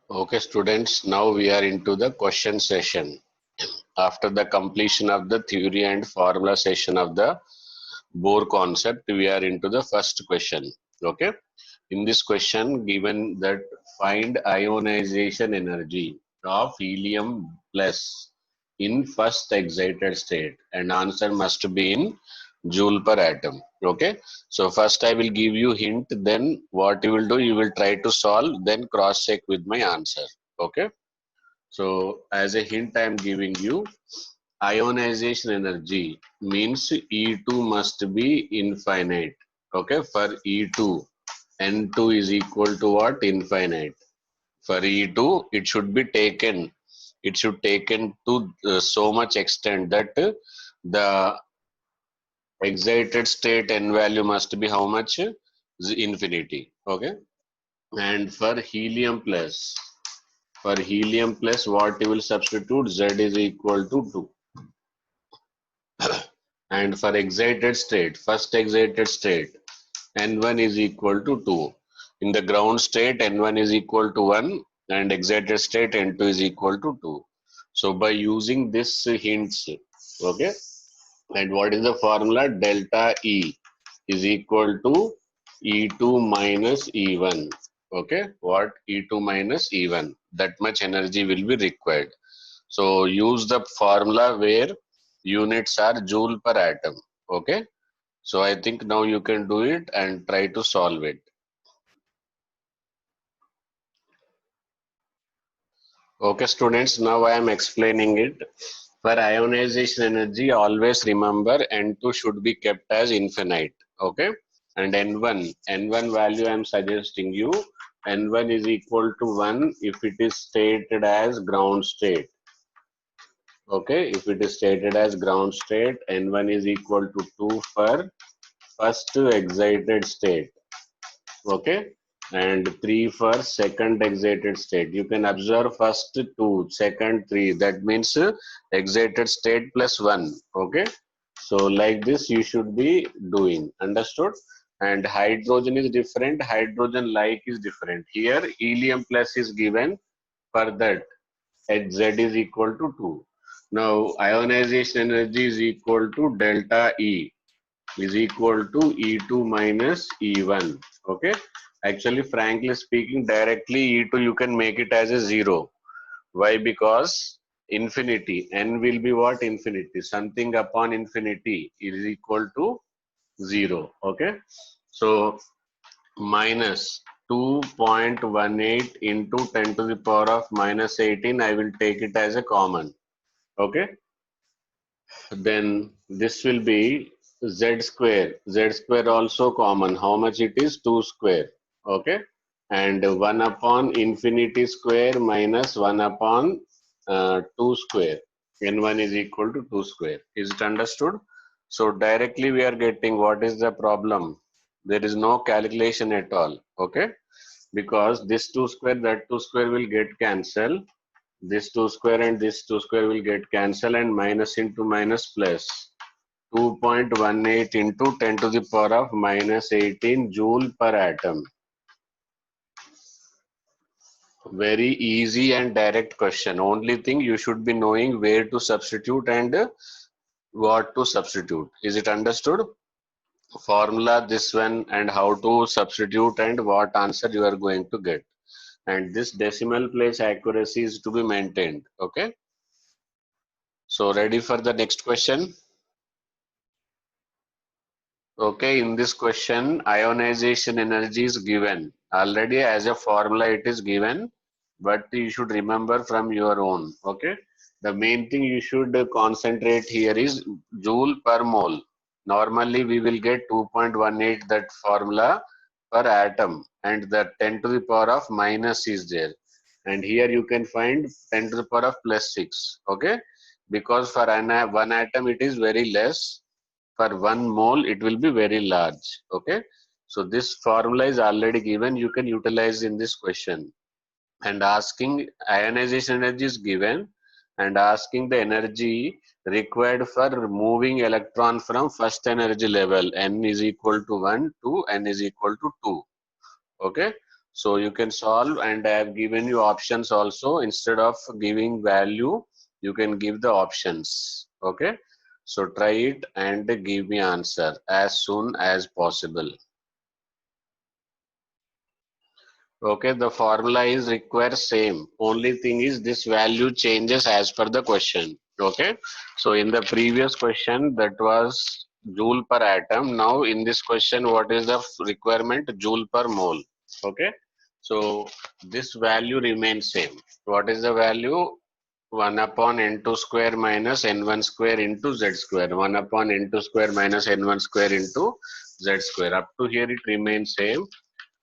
Okay, students, now we are into the question session. After the completion of the theory and formula session of the Bohr concept, we are into the first question. Okay, in this question, given that find ionization energy of helium plus in first excited state, and answer must be in joule per atom. Okay, so first I will give you hint, then what you will do, you will try to solve, then cross check with my answer. Okay, so as a hint I am giving you, ionization energy means E2 must be infinite. Okay, for E2, N2 is equal to what? Infinite. For E2, it should taken to so much extent that the excited state N value must be how much? Infinity. Okay, and for helium plus what you will substitute? Z is equal to 2. And for excited state, first excited state, N1 is equal to 2. In the ground state, N1 is equal to 1 and excited state N2 is equal to 2. So by using this hints, okay, and what is the formula? Delta E is equal to E2 minus E1. Okay, what? E2 minus E1. That much energy will be required. So use the formula where units are joule per atom. Okay, so I think now you can do it and try to solve it. Okay, students, now I am explaining it. For ionization energy, always remember N2 should be kept as infinite. Okay, and N1 value I am suggesting you, N1 is equal to 1 if it is stated as ground state. Okay, if it is stated as ground state, N1 is equal to 2 for first excited state. Okay, and 3 for second excited state. You can observe first 2, second 3. That means excited state plus 1. Okay, so like this you should be doing. Understood? And hydrogen is different. Hydrogen like is different. Here helium plus is given for that. Z is equal to 2. Now ionization energy is equal to delta E is equal to E2 minus E1. Okay. Actually, frankly speaking, directly E2 you can make it as a 0. Why? Because infinity, N will be what? Infinity. Something upon infinity is equal to 0. Okay. So minus 2.18 into 10 to the power of minus 18, I will take it as a common. Okay. Then this will be z square also common. How much it is? 2 square. Okay, and 1 upon infinity square minus 1 upon 2 square. N1 is equal to 2 square. Is it understood? So directly we are getting what is the problem. There is no calculation at all. Okay, because this 2 square, that 2 square will get cancelled. This 2 square and this 2 square will get cancelled, and minus into minus plus 2.18 into 10 to the power of minus 18 joule per atom. Very easy and direct question. Only thing you should be knowing where to substitute and what to substitute. Is it understood? Formula this one and how to substitute and what answer you are going to get. And this decimal place accuracy is to be maintained. Okay. So ready for the next question? Okay, in this question, ionization energy is given. Already as a formula it is given, but you should remember from your own. Okay, the main thing you should concentrate here is joule per mole. Normally we will get 2.18 that formula per atom, and the 10 to the power of minus is there. And here you can find 10 to the power of plus 6. Okay, because for one atom it is very less, for 1 mole it will be very large. Okay, so this formula is already given, you can utilize in this question. And asking ionization energy is given, and asking the energy required for moving electron from first energy level n is equal to 1 to n is equal to 2. Okay, So you can solve, and I have given you options also. Instead of giving value, you can give the options. Okay. So try it and give me answer as soon as possible. Okay, the formula is require same. Only thing is this value changes as per the question. Okay. So in the previous question that was joule per atom. Now in this question, what is the requirement? Joule per mole. Okay. So this value remains same. What is the value? 1 upon n2 square minus n1 square into z square. 1 upon n2 square minus n1 square into z square. Up to here it remains same.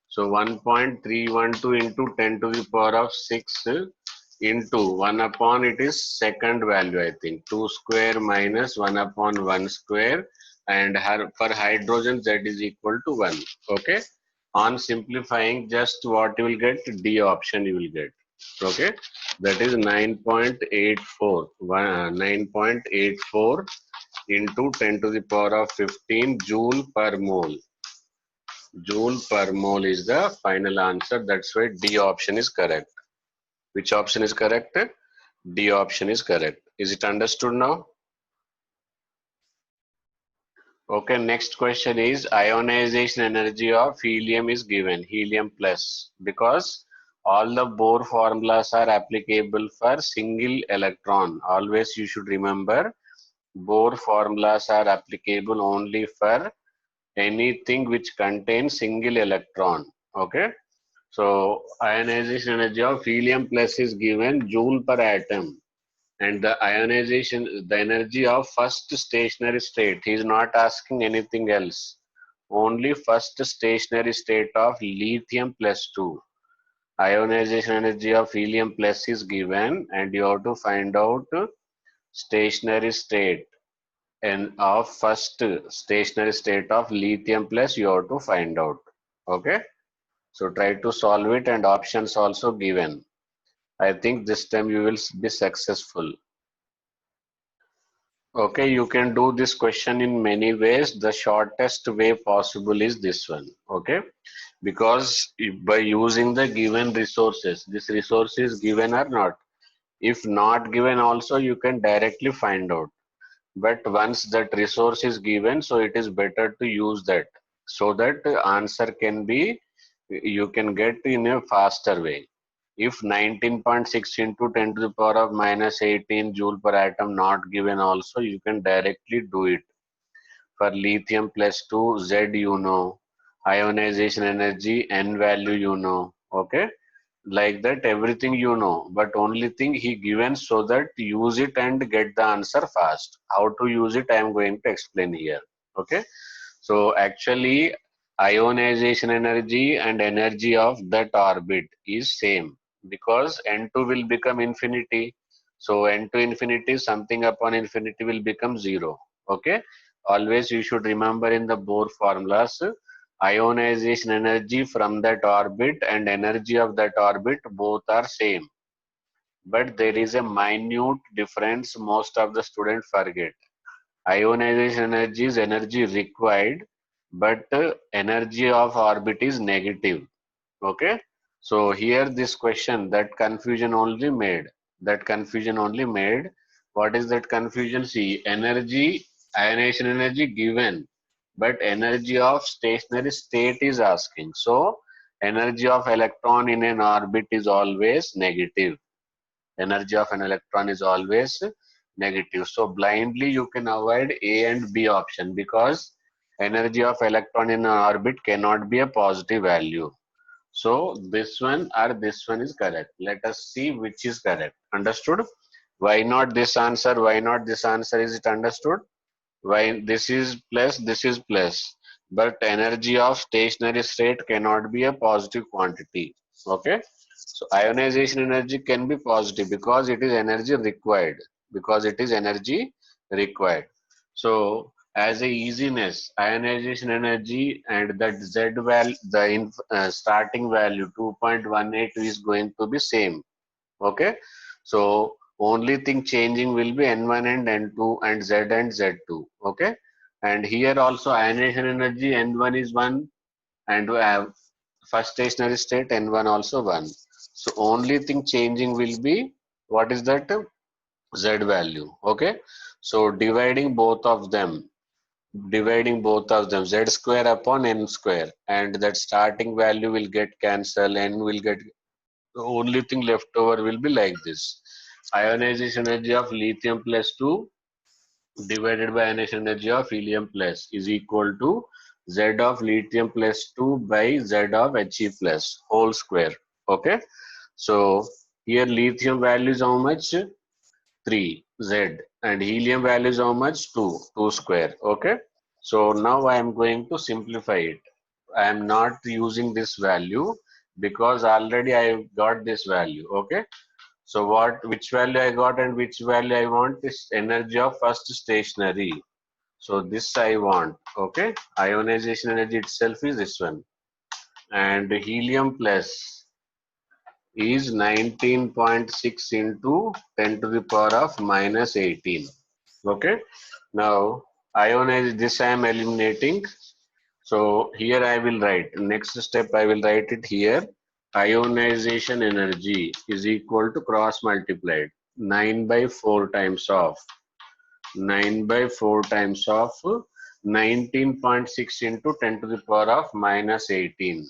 So 1.312 into 10 to the power of 6 into 1 upon it is second value, I think. 2 square minus 1 upon 1 square, and for hydrogen Z is equal to 1. Okay. On simplifying, just what you will get? D option you will get. Okay. That is 9.84. 9.84 into 10 to the power of 15 joule per mole. Joule per mole is the final answer. That's why D option is correct. Which option is correct? D option is correct. Is it understood now? Okay, next question is ionization energy of helium is given, helium plus, because all the Bohr formulas are applicable for single electron. Always you should remember Bohr formulas are applicable only for anything which contains single electron. Okay. So ionization energy of helium plus is given joule per atom, and the ionization, the energy of first stationary state. He is not asking anything else. Only first stationary state of lithium plus 2. Ionization energy of helium plus is given, and you have to find out stationary state and of first stationary state of lithium plus you have to find out. Okay. So try to solve it, and options also given. I think this time you will be successful. Okay, you can do this question in many ways. The shortest way possible is this one. Okay, because by using the given resources, this resource is given or not. If not given also, you can directly find out. But once that resource is given, so it is better to use that, so that answer can be, you can get in a faster way. If 19.6 into 10 to the power of minus 18 joule per atom not given also, you can directly do it. For lithium plus 2, Z you know, ionization energy, N value you know, okay? Like that, everything you know, but only thing he given so that use it and get the answer fast. How to use it, I am going to explain here, okay? So actually, ionization energy and energy of that orbit is same, because N2 will become infinity. So N2 infinity, something upon infinity will become zero. Okay. Always you should remember in the Bohr formulas, ionization energy from that orbit and energy of that orbit both are same. But there is a minute difference most of the students forget. Ionization energy is energy required, but energy of orbit is negative. Okay. So here this question, that confusion only made. That confusion only made. What is that confusion? See, energy, ionization energy given, but energy of stationary state is asking. So energy of electron in an orbit is always negative. Energy of an electron is always negative. So blindly you can avoid A and B option, because energy of electron in an orbit cannot be a positive value. So this one or this one is correct. Let us see which is correct. Understood? Why not this answer? Why not this answer? Is it understood? Why this is plus, this is plus. But energy of stationary state cannot be a positive quantity. Okay. So ionization energy can be positive because it is energy required. Because it is energy required. So as a easiness, ionization energy and that Z value, the starting value 2.18 is going to be same. Okay. So only thing changing will be N1 and N2 and Z and Z2. Okay. And here also ionization energy N1 is 1, and first stationary state, N1 also 1. So only thing changing will be, what is that? Z value. Okay. So dividing both of them, Z square upon N square, and that starting value will get cancelled, N will get, the only thing left over will be like this. Ionization energy of lithium plus 2 divided by ionization energy of helium plus is equal to Z of lithium plus 2 by Z of He plus whole square. Okay. So here lithium value is how much? 3 Z, and helium value is how much? 2 square. Okay. So now I am going to simplify it. I am not using this value because already I got this value. Okay. So which value I got and which value I want is energy of first stationary. So this I want. Okay. Ionization energy itself is this one. And helium plus is 19.6 into 10 to the power of minus 18. Okay. Now ionize this I am eliminating. So here I will write, next step I will write it here. Ionization energy is equal to cross multiplied 9 by 4 times of 19.6 into 10 to the power of minus 18.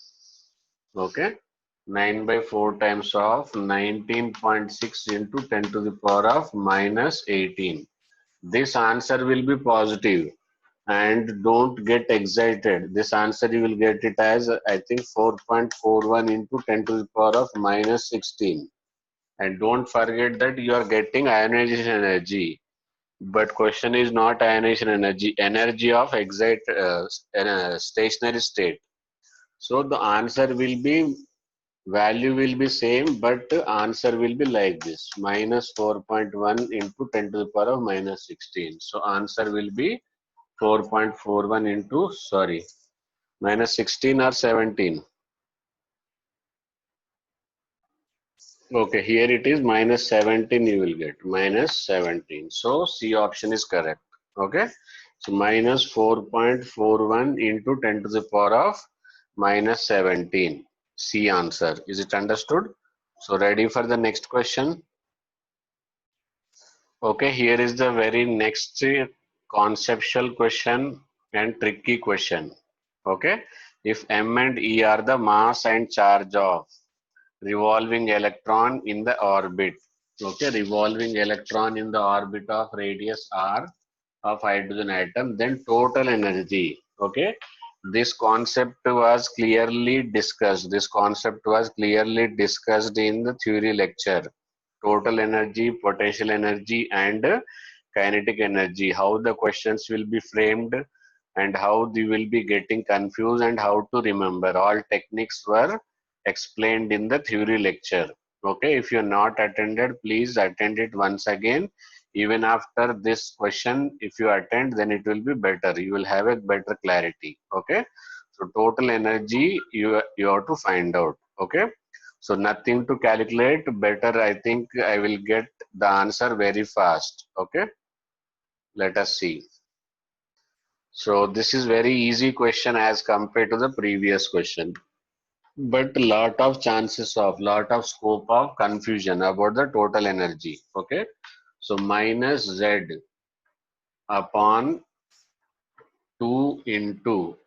Okay. 9 by 4 times of 19.6 into 10 to the power of minus 18. This answer will be positive, and don't get excited. This answer you will get it as, I think, 4.41 into 10 to the power of minus 16. And don't forget that you are getting ionization energy. But question is not ionization energy, energy of stationary state. So the answer will be, value will be same, but answer will be like this, minus 4.1 into 10 to the power of minus 16. So answer will be 4.41 into, sorry, minus 16 or 17. Okay, here it is minus 17 you will get, minus 17. So C option is correct. Okay, so minus 4.41 into 10 to the power of minus 17. C answer. Is it understood? So ready for the next question? Okay, here is the very next conceptual question and tricky question. Okay, if M and E are the mass and charge of revolving electron in the orbit, okay, revolving electron in the orbit of radius r of hydrogen atom, then total energy, okay, this concept was clearly discussed. This concept was clearly discussed in the theory lecture. Total energy, potential energy, and kinetic energy. How the questions will be framed and how they will be getting confused and how to remember. All techniques were explained in the theory lecture. Okay, if you're not attended, please attend it once again. Even after this question, if you attend, then it will be better. You will have a better clarity. Okay, so total energy you have to find out. Okay, so nothing to calculate. Better, I think I will get the answer very fast. Okay, let us see. So this is very easy question as compared to the previous question, but lot of scope of confusion about the total energy. Okay, so minus Z upon 2 into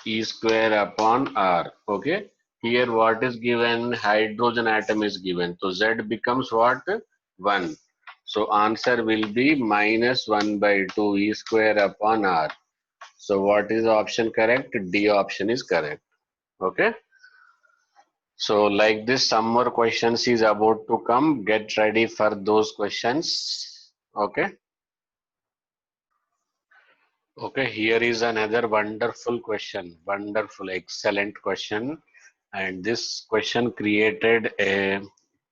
E square upon R. Okay, here what is given? Hydrogen atom is given. So Z becomes what? 1. So answer will be minus 1 by 2 E square upon R. So what is the option correct? D option is correct. Okay. So like this, some more questions is about to come. Get ready for those questions. Okay. Okay, here is another wonderful question. Wonderful, excellent question. And this question created a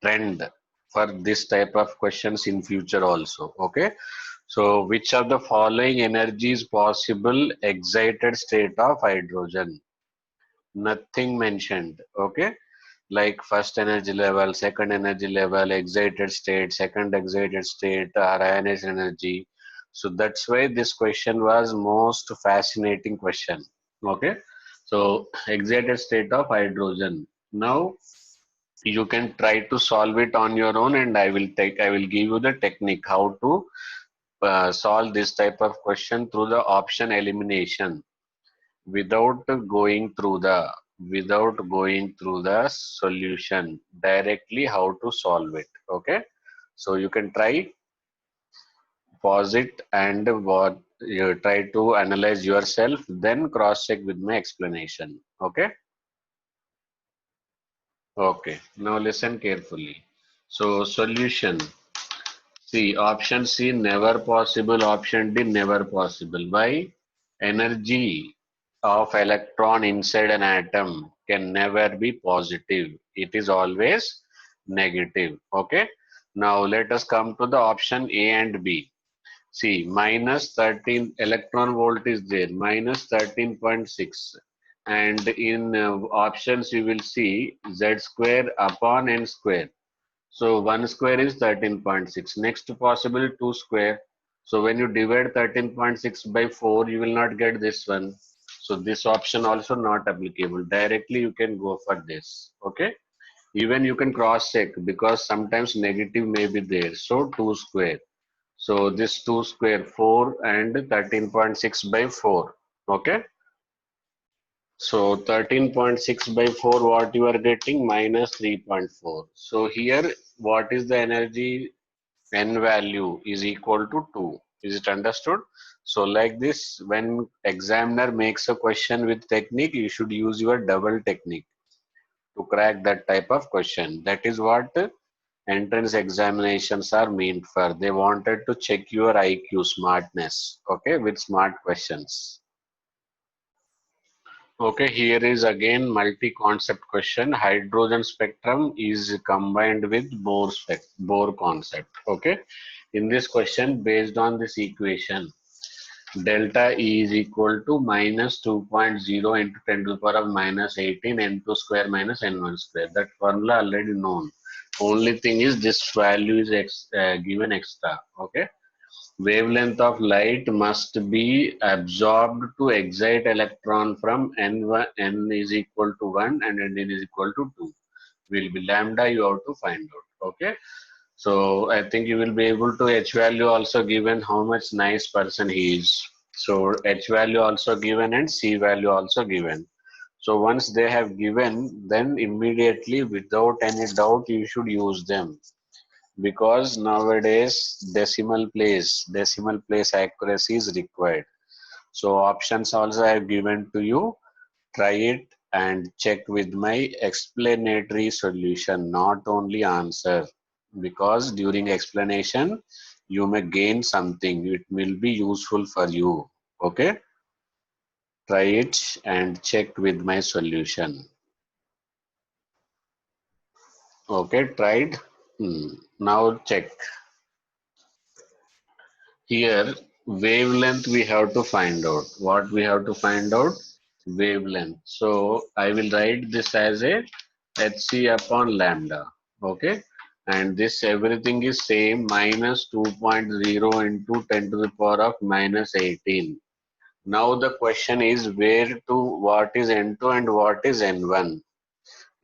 trend for this type of questions in future also. Okay. So which of the following energy is possible excited state of hydrogen? Nothing mentioned. Okay. Like first energy level, second energy level, excited state, second excited state, or ionization energy. So that's why this question was most fascinating question. Okay. So excited state of hydrogen. Now you can try to solve it on your own, and I will give you the technique how to solve this type of question through the option elimination without going through the solution directly, how to solve it. Okay, so you can try, pause it, and what you try to analyze yourself, then cross check with my explanation. Okay. Okay, now listen carefully. So solution. See, option C never possible, option D never possible. Why? Energy of electron inside an atom can never be positive. It is always negative. Okay. Now let us come to the option A and B. See, minus 13 electron volt is there, minus 13.6. And in options you will see Z square upon N square. So 1 square is 13.6. Next possible 2 square. So when you divide 13.6 by 4, you will not get this one. So this option also not applicable. Directly you can go for this. Okay. Even you can cross check because sometimes negative may be there. So 2 square. So this 2 square 4 and 13.6 by 4. Okay. So 13.6 by 4, what you are getting? Minus 3.4. So here, what is the energy? N value is equal to 2. Is it understood? So like this, when examiner makes a question with technique, you should use your double technique to crack that type of question. That is what entrance examinations are meant for. They wanted to check your IQ smartness, okay, with smart questions. Okay, here is again multi-concept question. Hydrogen spectrum is combined with Bohr concept. Okay, in this question, based on this equation, delta E is equal to minus 2.0 into 10 to the power of minus 18 n2 square minus n1 square. That formula already known. Only thing is this value is given extra. Okay. Wavelength of light must be absorbed to excite electron from n1, n is equal to 1 and n is equal to 2. Will be lambda, you have to find out. Okay. So I think you will be able to H value also given how much nice person he is. So H value also given and C value also given. So once they have given, then immediately without any doubt you should use them, because nowadays decimal place accuracy is required. So options also I have given to you. Try it and check with my explanatory solution, not only answer, because during explanation you may gain something. It will be useful for you. Okay, try it and check with my solution. Okay, tried. Now check. Here, wavelength we have to find out. What we have to find out? Wavelength. So I will write this as a Hc upon lambda. Okay. And this everything is same, minus 2.0 into 10 to the power of minus 18. Now the question is where to, what is N2 and what is N1?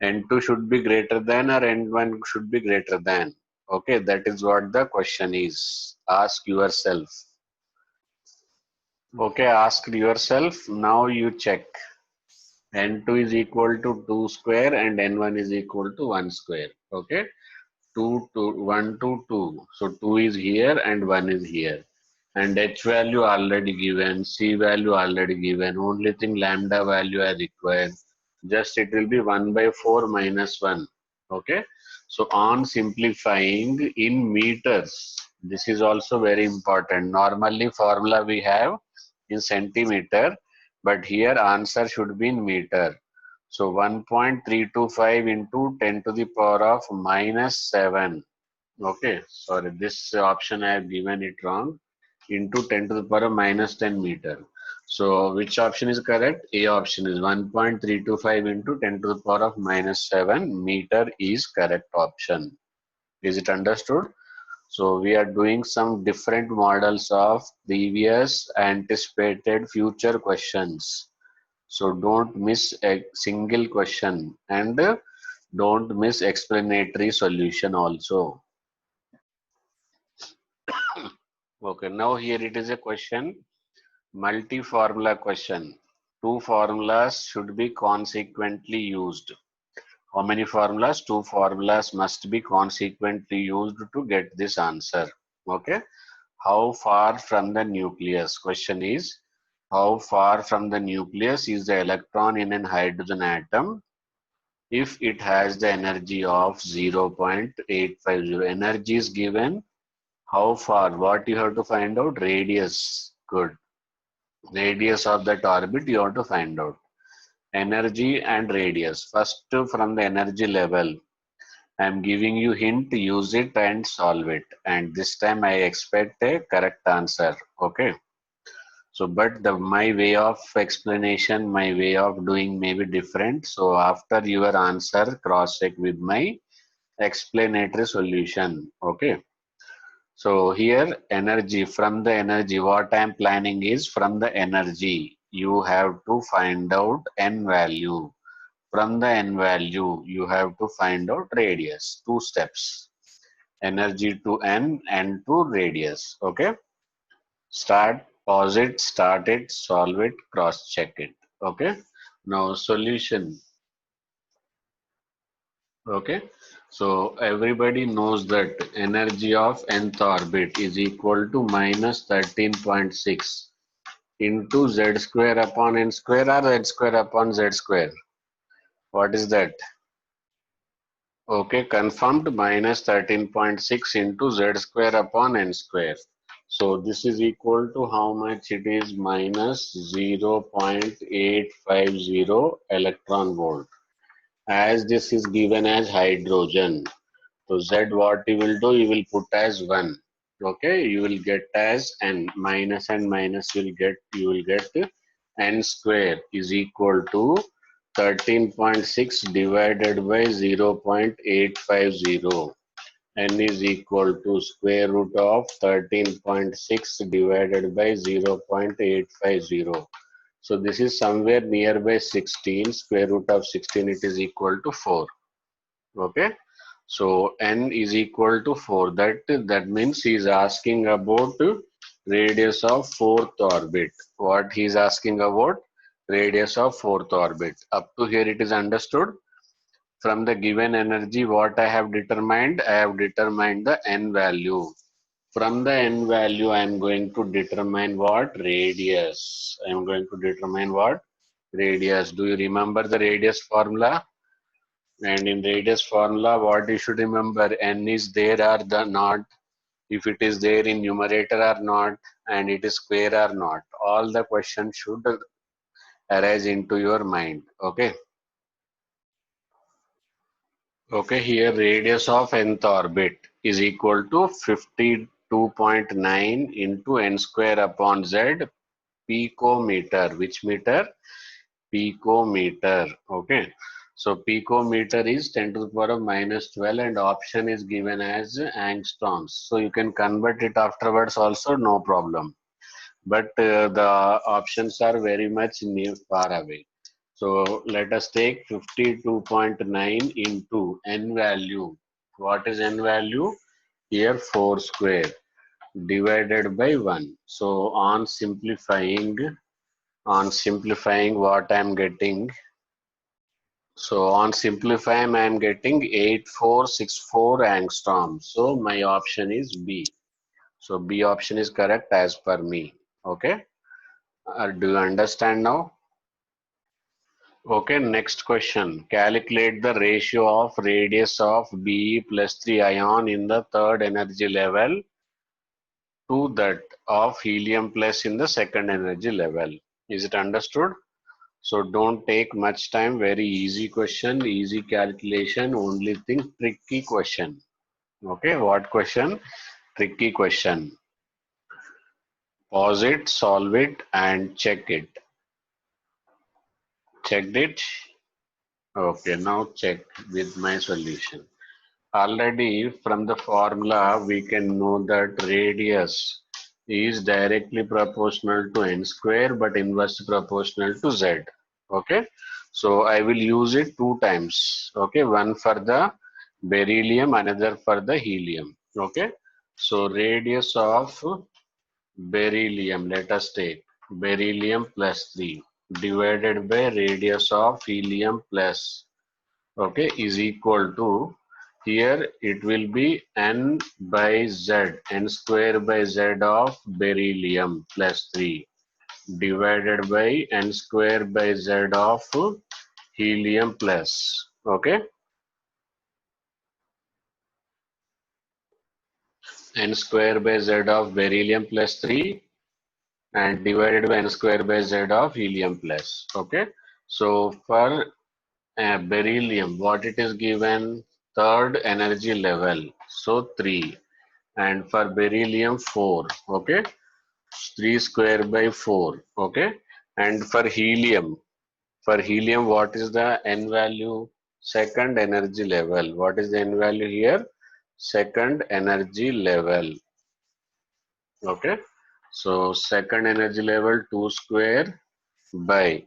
N2 should be greater than or N1 should be greater than. Okay, that is what the question is. Ask yourself. Okay, ask yourself. Now you check. N2 is equal to 2 square and N1 is equal to 1 square. Okay, 2 to 1 to 2. So 2 is here and 1 is here. And H value already given, C value already given. Only thing lambda value I required. Just it will be 1 by 4 minus 1. Okay. So on simplifying in meters, this is also very important. Normally formula we have in centimeter, but here answer should be in meter. So 1.325 into 10 to the power of minus 7. Okay, sorry, this option I have given it wrong. Into 10 to the power of minus 10 meter. So which option is correct? A option is 1.325 into 10 to the power of minus 7 meter is correct option. Is it understood? So we are doing some different models of previous anticipated future questions. So don't miss a single question and don't miss explanatory solution also. Okay, now here it is a question, multi-formula question. Two formulas should be consequently used. How many formulas? Two formulas must be consequently used to get this answer. Okay. How far from the nucleus? Question is, how far from the nucleus is the electron in an hydrogen atom if it has the energy of 0.850? Energy is given. How far? What you have to find out? Radius. Good. Radius of that orbit you have to find out. Energy and radius. First from the energy level. I am giving you hint, use it and solve it. And this time I expect a correct answer. Okay. So, but my way of explanation, my way of doing may be different. So after your answer, cross check with my explanatory solution. Okay. So here energy, from the energy, what I am planning is from the energy, you have to find out n value. From the n value, you have to find out radius. Two steps. Energy to n to radius. Okay. Start, pause it, start it, solve it, cross check it. Okay. Now solution. Okay. So everybody knows that energy of nth orbit is equal to minus 13.6 into z square upon n square or z square upon z square. What is that? Okay, confirmed, minus 13.6 into z square upon n square. So this is equal to how much it is? Minus 0.850 electron volt. As this is given as hydrogen, so Z what you will do? You will put as 1. Okay, you will get as n, minus and minus will get, you will get n square is equal to 13.6 divided by 0.850. N is equal to square root of 13.6 divided by 0.850. So this is somewhere nearby 16. Square root of 16, it is equal to 4. Okay. So n is equal to 4. That means he is asking about radius of fourth orbit. What he is asking about? Radius of fourth orbit. Up to here it is understood. From the given energy, what I have determined? I have determined the n value. From the n value, I am going to determine what? Radius. I am going to determine what? Radius. Do you remember the radius formula? And in radius formula, what you should remember, n is there or the not, if it is there in numerator or not, and it is square or not. All the questions should arise into your mind. Okay. Okay, here radius of nth orbit is equal to 52.9 into n square upon z picometer. Which meter? Picometer. Okay. So picometer is 10 to the power of minus 12 and option is given as angstroms. So you can convert it afterwards also, no problem. But the options are very much near, far away. So let us take 52.9 into n value. What is n value? Here 4 square divided by 1. So on simplifying what I am getting. So on simplifying, I am getting 8464 angstrom. So my option is B. So B option is correct as per me. Okay. Do you understand now? Okay. Next question. Calculate the ratio of radius of Be plus 3 ion in the third energy level to that of helium plus in the second energy level. Is it understood? So don't take much time. Very easy question, easy calculation. Only thing, tricky question. Okay, what question? Tricky question. Pause it, solve it, and check it. Checked it? Okay, now check with my solution. Already from the formula, we can know that radius is directly proportional to n square but inversely proportional to z. Okay, so I will use it two times. Okay, one for the beryllium, another for the helium. Okay, so radius of beryllium, let us take beryllium plus 3 divided by radius of helium plus, okay, is equal to, here it will be n by z, n square by z of beryllium plus 3 divided by n square by z of helium plus, okay, n square by z of beryllium plus 3 and divided by n square by z of helium plus, okay. So for beryllium, what it is given, third energy level, so 3, and for beryllium 4, okay, 3 square by 4, okay, and for helium what is the n value, second energy level, what is the n value here, second energy level, okay. So second energy level 2 square by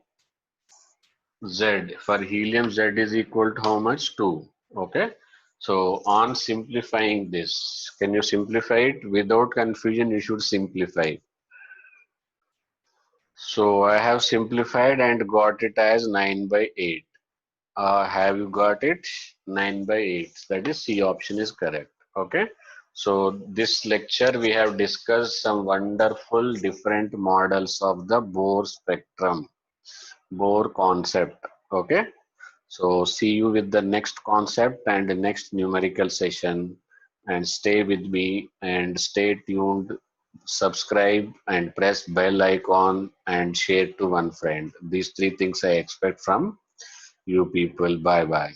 Z. For helium, Z is equal to how much? 2. Okay. So on simplifying this, can you simplify it? Without confusion, you should simplify. So I have simplified and got it as 9 by 8. Have you got it? 9 by 8. That is C option is correct. Okay. So this lecture we have discussed some wonderful different models of the Bohr spectrum, Bohr concept. Okay. So see you with the next concept and the next numerical session, and stay with me and stay tuned. Subscribe and press bell icon and share to one friend. These three things I expect from you people. Bye bye.